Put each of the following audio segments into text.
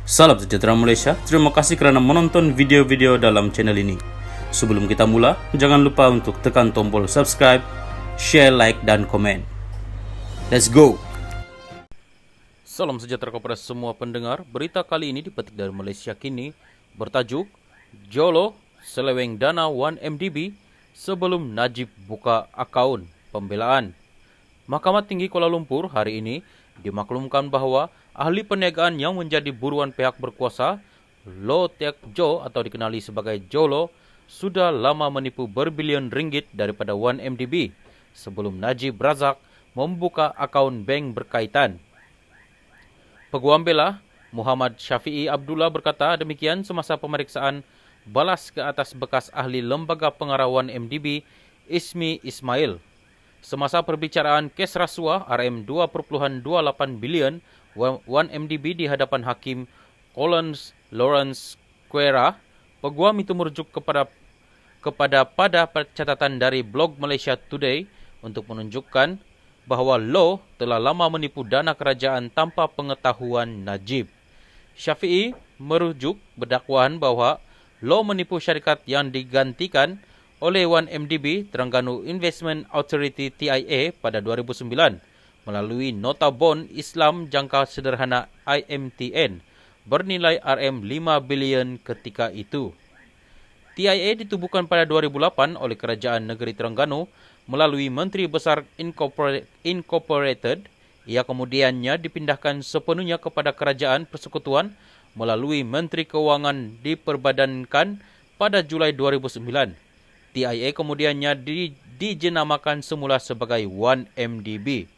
Salam sejahtera Malaysia, terima kasih kerana menonton video-video dalam channel ini. Sebelum kita mula, jangan lupa untuk tekan tombol subscribe, share, like, dan komen. Let's go! Salam sejahtera kepada semua pendengar. Berita kali ini dipetik dari Malaysia Kini bertajuk Jolo seleweng dana 1MDB sebelum Najib buka akaun pembelaan. Mahkamah Tinggi Kuala Lumpur hari ini dimaklumkan bahawa ahli perniagaan yang menjadi buruan pihak berkuasa, Low Teck Jo atau dikenali sebagai Jolo, sudah lama menipu berbilion ringgit daripada 1MDB sebelum Najib Razak membuka akaun bank berkaitan. Peguam bela Muhammad Syafi'i Abdullah berkata demikian semasa pemeriksaan balas ke atas bekas ahli lembaga pengarah 1MDB Ismi Ismail. Semasa perbicaraan kes rasuah RM2.28 bilion 1MDB di hadapan Hakim Collins Lawrence Quera, peguam itu merujuk kepada catatan dari blog Malaysia Today untuk menunjukkan bahawa Low telah lama menipu dana kerajaan tanpa pengetahuan Najib. Syafi'i merujuk berdakwaan bahawa Low menipu syarikat yang digantikan oleh 1MDB Terengganu Investment Authority TIA pada 2009 melalui nota bond Islam jangka sederhana IMTN bernilai RM5 bilion ketika itu. TIA ditubuhkan pada 2008 oleh Kerajaan Negeri Terengganu melalui Menteri Besar Incorporated. Ia kemudiannya dipindahkan sepenuhnya kepada Kerajaan Persekutuan melalui Menteri Keuangan diperbadankan pada Julai 2009. TIA kemudiannya dijenamakan semula sebagai 1MDB.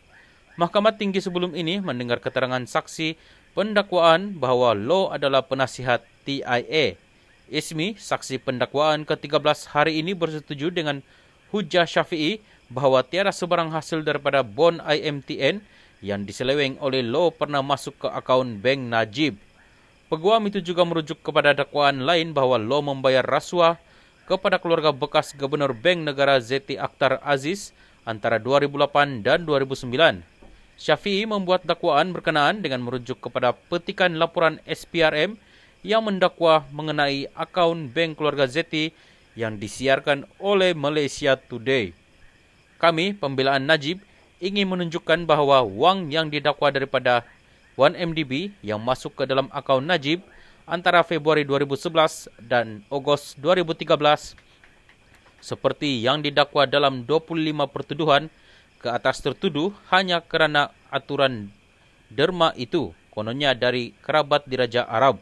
Mahkamah Tinggi sebelum ini mendengar keterangan saksi pendakwaan bahawa Low adalah penasihat TIA. Ismi, saksi pendakwaan ke-13 hari ini bersetuju dengan hujah Syafi'i bahawa tiada sebarang hasil daripada bond IMTN yang diseleweng oleh Low pernah masuk ke akaun bank Najib. Peguam itu juga merujuk kepada dakwaan lain bahawa Low membayar rasuah kepada keluarga bekas Gubernur Bank Negara Zeti Akhtar Aziz antara 2008 dan 2009. Syafi'i membuat dakwaan berkenaan dengan merujuk kepada petikan laporan SPRM yang mendakwa mengenai akaun bank keluarga Zeti yang disiarkan oleh Malaysia Today. Kami, pembelaan Najib, ingin menunjukkan bahawa wang yang didakwa daripada 1MDB yang masuk ke dalam akaun Najib antara Februari 2011 dan Ogos 2013 seperti yang didakwa dalam 25 pertuduhan ke atas tertuduh hanya kerana aturan derma itu, kononnya dari kerabat diraja Arab.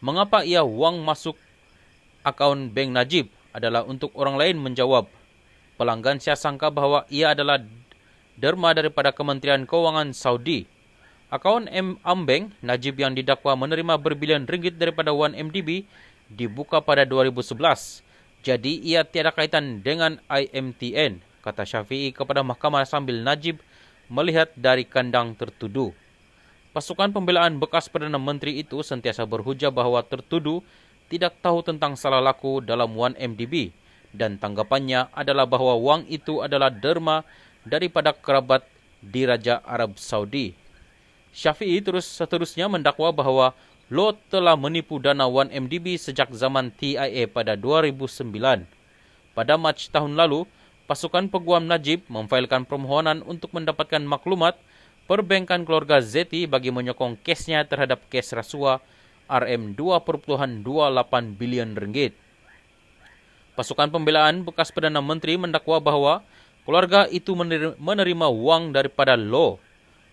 Mengapa ia wang masuk akaun bank Najib adalah untuk orang lain menjawab. Pelanggan saya sangka bahawa ia adalah derma daripada Kementerian Keuangan Saudi. Akaun Ambank Najib yang didakwa menerima berbilion ringgit daripada 1MDB dibuka pada 2011. Jadi ia tiada kaitan dengan IMTN, kata Syafi'i kepada mahkamah sambil Najib melihat dari kandang tertuduh. Pasukan pembelaan bekas Perdana Menteri itu sentiasa berhujah bahawa tertuduh tidak tahu tentang salah laku dalam 1MDB dan tanggapannya adalah bahawa wang itu adalah derma daripada kerabat diraja Arab Saudi. Syafi'i seterusnya mendakwa bahawa Low telah menipu dana 1MDB sejak zaman TIA pada 2009. Pada Mac tahun lalu, pasukan peguam Najib memfailkan permohonan untuk mendapatkan maklumat perbankan keluarga Zeti bagi menyokong kesnya terhadap kes rasuah RM2.28 bilion ringgit. Pasukan pembelaan bekas Perdana Menteri mendakwa bahawa keluarga itu menerima wang daripada Low.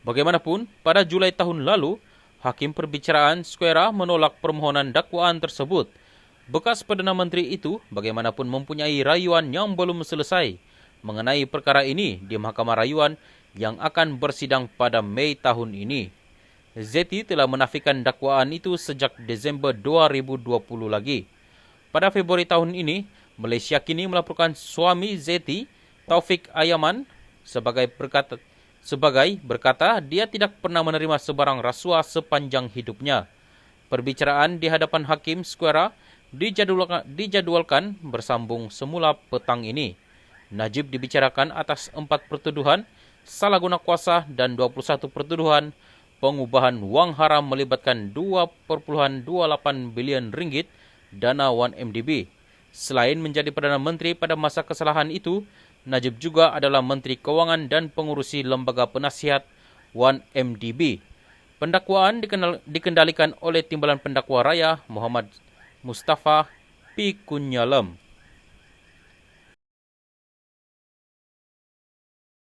Bagaimanapun, pada Julai tahun lalu, Hakim Perbicaraan Squera menolak permohonan dakwaan tersebut. Bekas Perdana Menteri itu bagaimanapun mempunyai rayuan yang belum selesai mengenai perkara ini di Mahkamah Rayuan yang akan bersidang pada Mei tahun ini. Zeti telah menafikan dakwaan itu sejak Desember 2020 lagi. Pada Februari tahun ini, Malaysia Kini melaporkan suami Zeti, Taufik Ayaman, sebagai berkata dia tidak pernah menerima sebarang rasuah sepanjang hidupnya. Perbicaraan di hadapan Hakim Squera dijadwalkan bersambung semula petang ini. Najib dibicarakan atas 4 pertuduhan salah guna kuasa dan 21 pertuduhan pengubahan wang haram melibatkan 2,28 bilion ringgit dana 1MDB. Selain menjadi Perdana Menteri pada masa kesalahan itu, Najib juga adalah Menteri Kewangan dan pengurusi Lembaga Penasihat 1MDB. Pendakwaan dikendalikan oleh Timbalan Pendakwa Raya Muhammad Mustafa P. Kunyalam.